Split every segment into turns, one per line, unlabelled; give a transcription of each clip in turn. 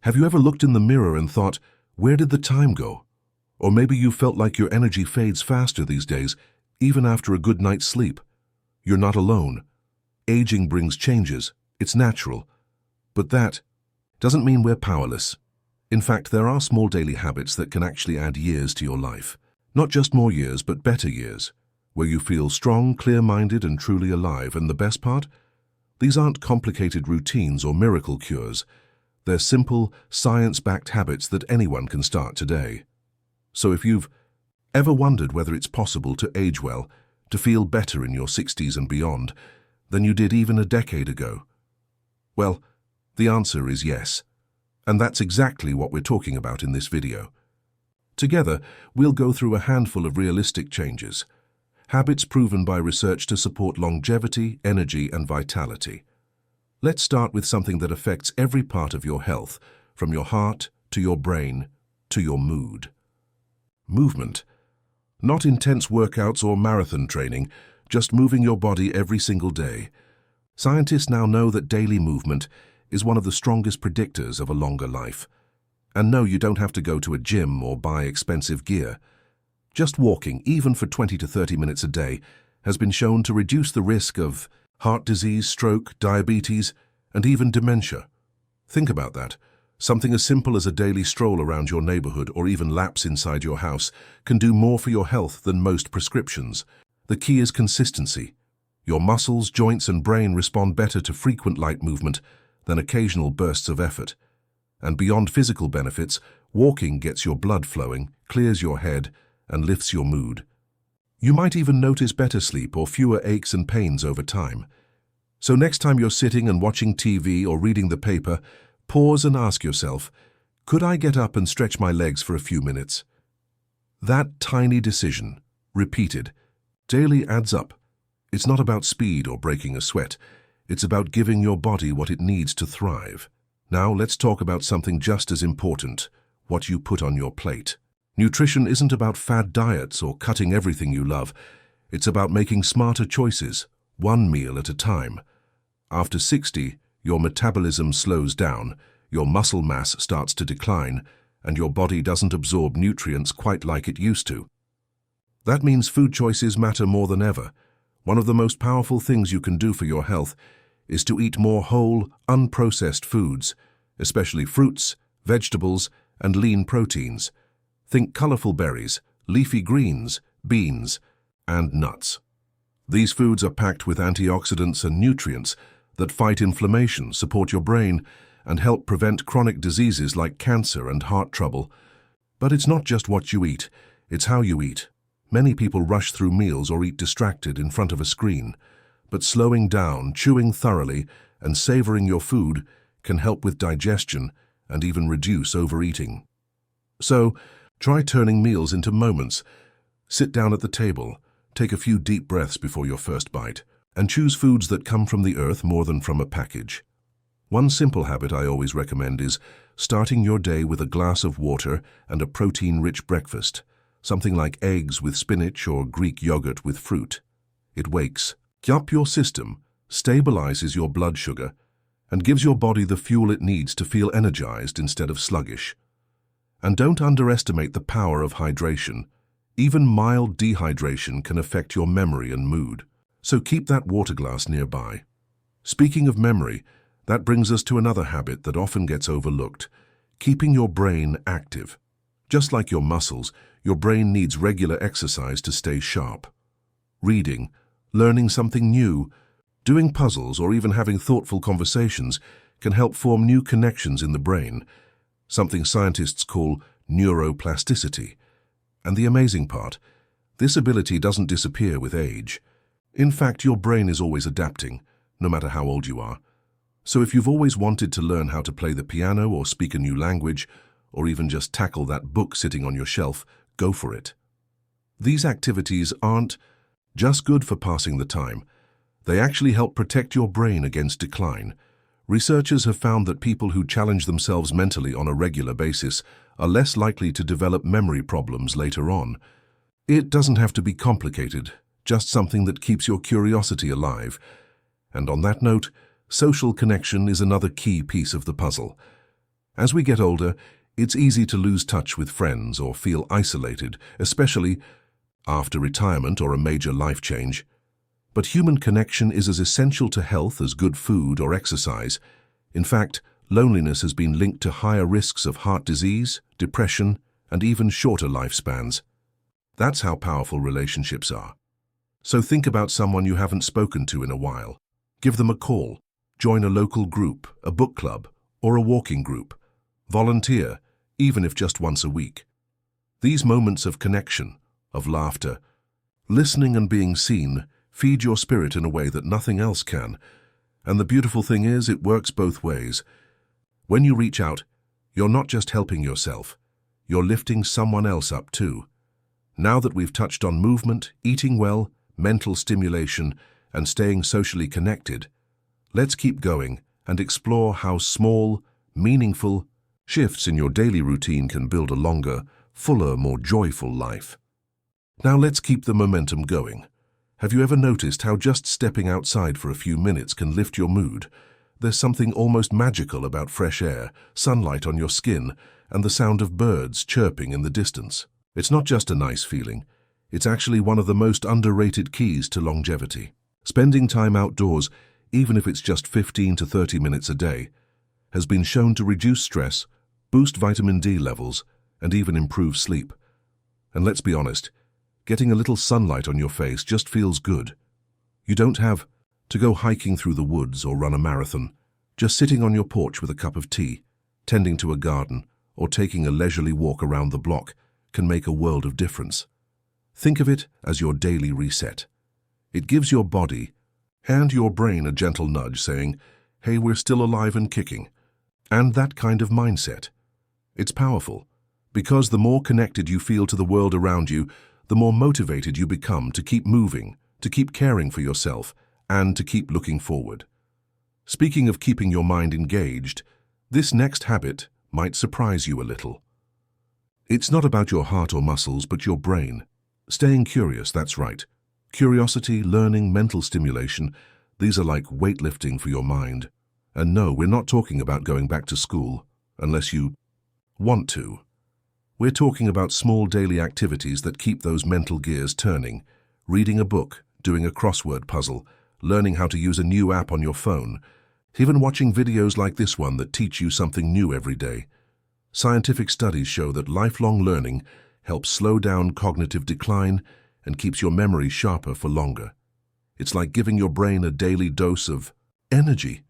Have you ever looked in the mirror and thought, where did the time go? Or maybe you felt like your energy fades faster these days, even after a good night's sleep. You're not alone. Aging brings changes. It's natural. But that doesn't mean we're powerless. In fact, there are small daily habits that can actually add years to your life. Not just more years, but better years, where you feel strong, clear-minded, and truly alive. And the best part? These aren't complicated routines or miracle cures. They're simple, science-backed habits that anyone can start today. So if you've ever wondered whether it's possible to age well, to feel better in your 60s and beyond than you did even a decade ago, well, the answer is yes. And that's exactly what we're talking about in this video. Together, we'll go through a handful of realistic changes, habits proven by research to support longevity, energy, and vitality. Let's start with something that affects every part of your health, from your heart to your brain to your mood. Movement. Not intense workouts or marathon training, just moving your body every single day. Scientists now know that daily movement is one of the strongest predictors of a longer life. And no, you don't have to go to a gym or buy expensive gear. Just walking, even for 20 to 30 minutes a day, has been shown to reduce the risk of heart disease, stroke, diabetes, and even dementia. Think about that. Something as simple as a daily stroll around your neighborhood or even laps inside your house can do more for your health than most prescriptions. The key is consistency. Your muscles, joints, and brain respond better to frequent light movement than occasional bursts of effort. And beyond physical benefits, walking gets your blood flowing, clears your head, and lifts your mood. You might even notice better sleep or fewer aches and pains over time. So next time you're sitting and watching TV or reading the paper, pause and ask yourself, could I get up and stretch my legs for a few minutes? That tiny decision, repeated, daily adds up. It's not about speed or breaking a sweat. It's about giving your body what it needs to thrive. Now let's talk about something just as important, what you put on your plate. Nutrition isn't about fad diets or cutting everything you love. It's about making smarter choices, one meal at a time. After 60, your metabolism slows down, your muscle mass starts to decline, and your body doesn't absorb nutrients quite like it used to. That means food choices matter more than ever. One of the most powerful things you can do for your health is to eat more whole, unprocessed foods, especially fruits, vegetables, and lean proteins. Think colorful berries, leafy greens, beans, and nuts. These foods are packed with antioxidants and nutrients that fight inflammation, support your brain, and help prevent chronic diseases like cancer and heart trouble. But it's not just what you eat, it's how you eat. Many people rush through meals or eat distracted in front of a screen. But slowing down, chewing thoroughly, and savoring your food can help with digestion and even reduce overeating. So, try turning meals into moments. Sit down at the table, take a few deep breaths before your first bite, and choose foods that come from the earth more than from a package. One simple habit I always recommend is starting your day with a glass of water and a protein-rich breakfast, something like eggs with spinach or Greek yogurt with fruit. It wakes up your system, stabilizes your blood sugar, and gives your body the fuel it needs to feel energized instead of sluggish. And don't underestimate the power of hydration. Even mild dehydration can affect your memory and mood. So keep that water glass nearby. Speaking of memory, that brings us to another habit that often gets overlooked, keeping your brain active. Just like your muscles, your brain needs regular exercise to stay sharp. Reading, learning something new, doing puzzles, or even having thoughtful conversations can help form new connections in the brain, something scientists call neuroplasticity. And the amazing part, this ability doesn't disappear with age. In fact, your brain is always adapting, no matter how old you are. So if you've always wanted to learn how to play the piano or speak a new language, or even just tackle that book sitting on your shelf, go for it. These activities aren't just good for passing the time. They actually help protect your brain against decline. Researchers have found that people who challenge themselves mentally on a regular basis are less likely to develop memory problems later on. It doesn't have to be complicated, just something that keeps your curiosity alive. And on that note, social connection is another key piece of the puzzle. As we get older, it's easy to lose touch with friends or feel isolated, especially after retirement or a major life change. But human connection is as essential to health as good food or exercise. In fact, loneliness has been linked to higher risks of heart disease, depression, and even shorter lifespans. That's how powerful relationships are. So think about someone you haven't spoken to in a while. Give them a call, join a local group, a book club, or a walking group. Volunteer, even if just once a week. These moments of connection, of laughter, listening and being seen, feed your spirit in a way that nothing else can. And the beautiful thing is, it works both ways. When you reach out, you're not just helping yourself, you're lifting someone else up too. Now that we've touched on movement, eating well, mental stimulation, and staying socially connected, let's keep going and explore how small, meaningful shifts in your daily routine can build a longer, fuller, more joyful life. Now let's keep the momentum going. Have you ever noticed how just stepping outside for a few minutes can lift your mood? There's something almost magical about fresh air, sunlight on your skin, and the sound of birds chirping in the distance. It's not just a nice feeling. It's actually one of the most underrated keys to longevity. Spending time outdoors, even if it's just 15 to 30 minutes a day, has been shown to reduce stress, boost vitamin D levels, and even improve sleep. And let's be honest, getting a little sunlight on your face just feels good. You don't have to go hiking through the woods or run a marathon. Just sitting on your porch with a cup of tea, tending to a garden, or taking a leisurely walk around the block can make a world of difference. Think of it as your daily reset. It gives your body and your brain a gentle nudge saying, hey, we're still alive and kicking. And that kind of mindset, it's powerful, because the more connected you feel to the world around you, the more motivated you become to keep moving, to keep caring for yourself, and to keep looking forward. Speaking of keeping your mind engaged, this next habit might surprise you a little. It's not about your heart or muscles, but your brain. Staying curious, that's right. Curiosity, learning, mental stimulation, these are like weightlifting for your mind. And no, we're not talking about going back to school, unless you want to. We're talking about small daily activities that keep those mental gears turning. Reading a book, doing a crossword puzzle, learning how to use a new app on your phone, even watching videos like this one that teach you something new every day. Scientific studies show that lifelong learning helps slow down cognitive decline and keeps your memory sharper for longer. It's like giving your brain a daily dose of energy.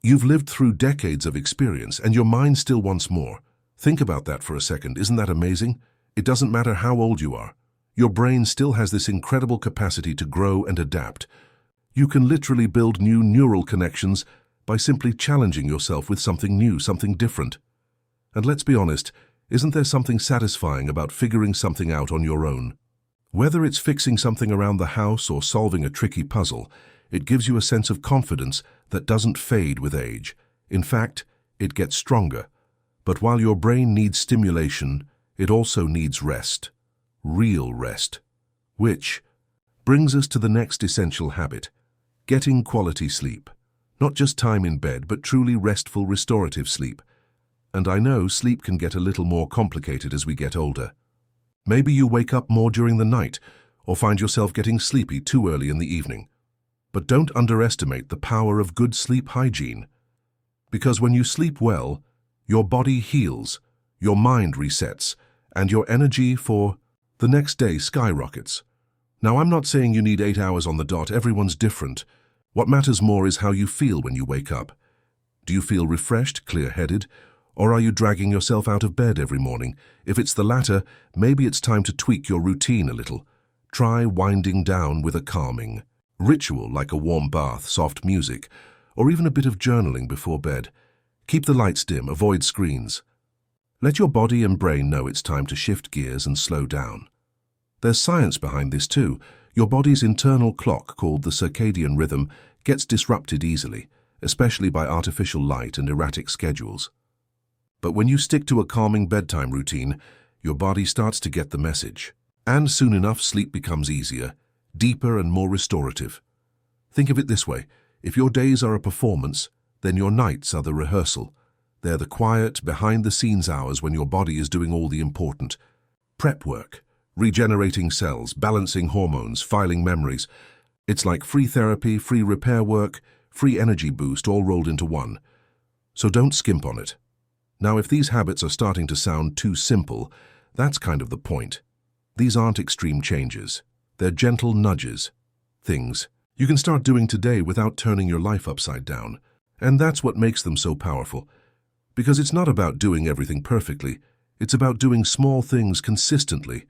You've lived through decades of experience and your mind still wants more. Think about that for a second. Isn't that amazing? It doesn't matter how old you are. Your brain still has this incredible capacity to grow and adapt. You can literally build new neural connections by simply challenging yourself with something new, something different. And let's be honest, isn't there something satisfying about figuring something out on your own? Whether it's fixing something around the house or solving a tricky puzzle, it gives you a sense of confidence that doesn't fade with age. In fact, it gets stronger. But while your brain needs stimulation, it also needs rest. Real rest. Which brings us to the next essential habit, getting quality sleep. Not just time in bed, but truly restful, restorative sleep. And I know sleep can get a little more complicated as we get older. Maybe you wake up more during the night or find yourself getting sleepy too early in the evening. But don't underestimate the power of good sleep hygiene. Because when you sleep well, your body heals, your mind resets, and your energy for the next day skyrockets. Now, I'm not saying you need 8 hours on the dot. Everyone's different. What matters more is how you feel when you wake up. Do you feel refreshed, clear-headed, or are you dragging yourself out of bed every morning? If it's the latter, maybe it's time to tweak your routine a little. Try winding down with a calming ritual like a warm bath, soft music, or even a bit of journaling before bed. Keep the lights dim, avoid screens. Let your body and brain know it's time to shift gears and slow down. There's science behind this too. Your body's internal clock, called the circadian rhythm, gets disrupted easily, especially by artificial light and erratic schedules. But when you stick to a calming bedtime routine, your body starts to get the message. And soon enough, sleep becomes easier, deeper and more restorative. Think of it this way. If your days are a performance, then your nights are the rehearsal. They're the quiet, behind-the-scenes hours when your body is doing all the important prep work, regenerating cells, balancing hormones, filing memories. It's like free therapy, free repair work, free energy boost all rolled into one. So don't skimp on it. Now, if these habits are starting to sound too simple, that's kind of the point. These aren't extreme changes. They're gentle nudges. Things you can start doing today without turning your life upside down. And that's what makes them so powerful. Because it's not about doing everything perfectly. It's about doing small things consistently.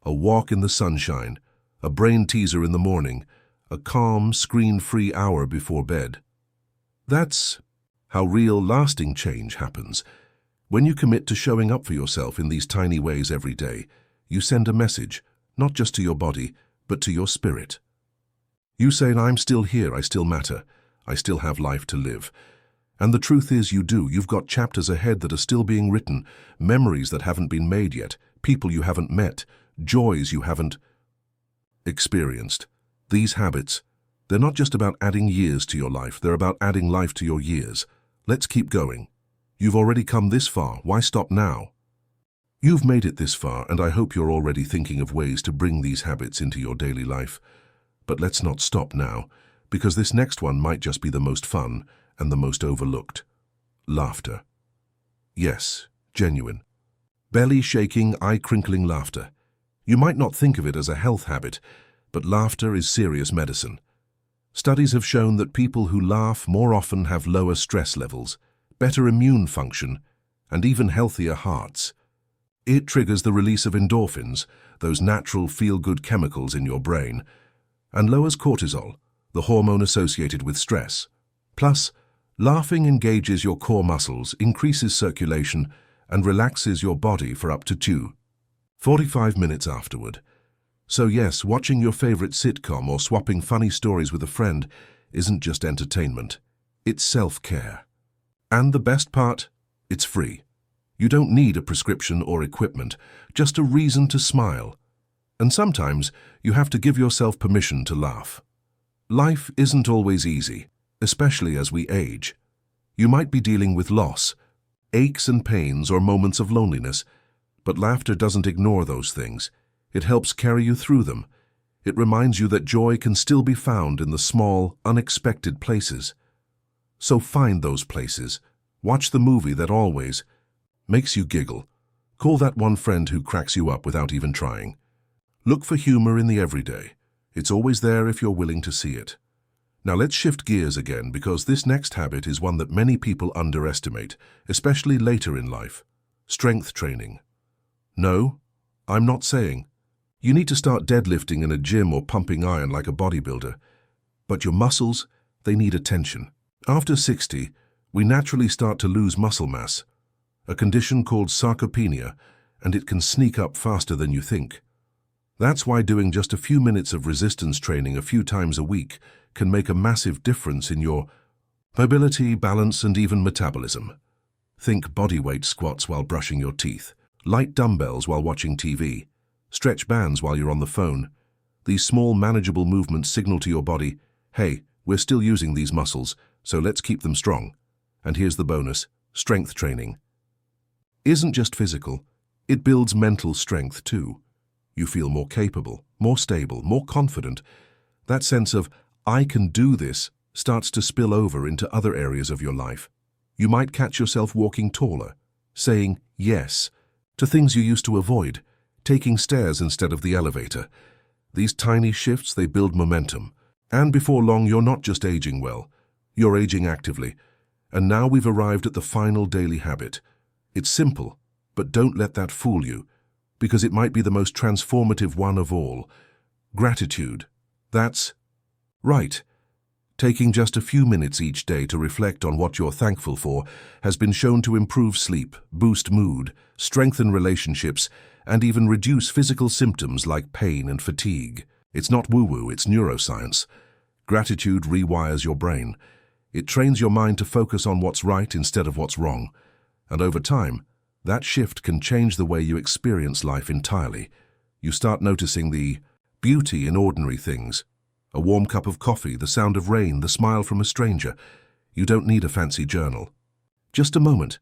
A walk in the sunshine, a brain teaser in the morning, a calm, screen-free hour before bed. That's how real, lasting change happens. When you commit to showing up for yourself in these tiny ways every day, you send a message, not just to your body, but to your spirit. You say, I'm still here, I still matter, I still have life to live. And the truth is you do. You've got chapters ahead that are still being written, memories that haven't been made yet, people you haven't met, joys you haven't experienced. These habits, they're not just about adding years to your life, they're about adding life to your years. Let's keep going. You've already come this far, why stop now? You've made it this far, and I hope you're already thinking of ways to bring these habits into your daily life. But let's not stop now, because this next one might just be the most fun and the most overlooked. Laughter. Yes, genuine. Belly-shaking, eye-crinkling laughter. You might not think of it as a health habit, but laughter is serious medicine. Studies have shown that people who laugh more often have lower stress levels, better immune function, and even healthier hearts. It triggers the release of endorphins, those natural feel-good chemicals in your brain, and lowers cortisol, the hormone associated with stress. Plus, laughing engages your core muscles, increases circulation, and relaxes your body for up to 45 minutes afterward. So yes, watching your favorite sitcom or swapping funny stories with a friend isn't just entertainment. It's self-care. And the best part? It's free. You don't need a prescription or equipment, just a reason to smile. And sometimes you have to give yourself permission to laugh. Life isn't always easy, especially as we age. You might be dealing with loss, aches and pains, or moments of loneliness, but laughter doesn't ignore those things. It helps carry you through them. It reminds you that joy can still be found in the small, unexpected places. So find those places. Watch the movie that always makes you giggle. Call that one friend who cracks you up without even trying. Look for humor in the everyday. It's always there if you're willing to see it. Now let's shift gears again, because this next habit is one that many people underestimate, especially later in life. Strength training. No, I'm not saying you need to start deadlifting in a gym or pumping iron like a bodybuilder. But your muscles, they need attention. After 60, we naturally start to lose muscle mass, a condition called sarcopenia, and it can sneak up faster than you think. That's why doing just a few minutes of resistance training a few times a week can make a massive difference in your mobility, balance, and even metabolism. Think bodyweight squats while brushing your teeth, light dumbbells while watching TV, stretch bands while you're on the phone. These small, manageable movements signal to your body, hey, we're still using these muscles, so let's keep them strong. And here's the bonus: strength training isn't just physical, it builds mental strength too. You feel more capable, more stable, more confident. That sense of, I can do this, starts to spill over into other areas of your life. You might catch yourself walking taller, saying yes to things you used to avoid, taking stairs instead of the elevator. These tiny shifts, they build momentum. And before long, you're not just aging well, you're aging actively. And now we've arrived at the final daily habit. It's simple, but don't let that fool you, because it might be the most transformative one of all. Gratitude. That's right. Taking just a few minutes each day to reflect on what you're thankful for has been shown to improve sleep, boost mood, strengthen relationships, and even reduce physical symptoms like pain and fatigue. It's not woo-woo, it's neuroscience. Gratitude rewires your brain. It trains your mind to focus on what's right instead of what's wrong. And over time, that shift can change the way you experience life entirely. You start noticing the beauty in ordinary things. A warm cup of coffee, the sound of rain, the smile from a stranger. You don't need a fancy journal. Just a moment,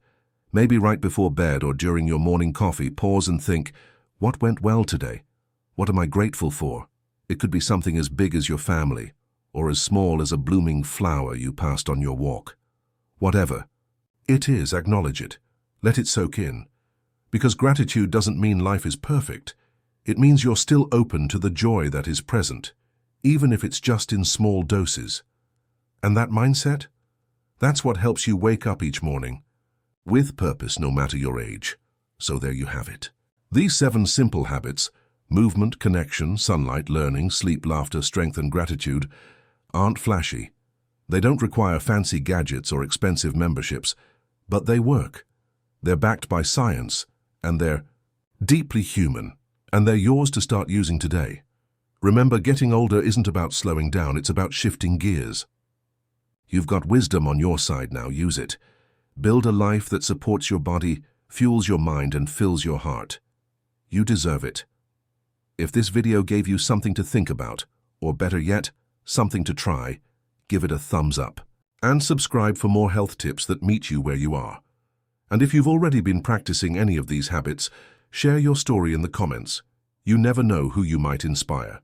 Maybe right before bed or during your morning coffee, pause and think, what went well today? What am I grateful for? It could be something as big as your family, or as small as a blooming flower you passed on your walk. Whatever it is, acknowledge it. Let it soak in. Because gratitude doesn't mean life is perfect. It means you're still open to the joy that is present, even if it's just in small doses. And that mindset? That's what helps you wake up each morning with purpose, no matter your age. So there you have it. These 7 simple habits, movement, connection, sunlight, learning, sleep, laughter, strength, and gratitude, aren't flashy. They don't require fancy gadgets or expensive memberships, but they work. They're backed by science, and they're deeply human, and they're yours to start using today. Remember, getting older isn't about slowing down, it's about shifting gears. You've got wisdom on your side now, use it. Build a life that supports your body, fuels your mind, and fills your heart. You deserve it. If this video gave you something to think about, or better yet, something to try, give it a thumbs up. And subscribe for more health tips that meet you where you are. And if you've already been practicing any of these habits, share your story in the comments. You never know who you might inspire.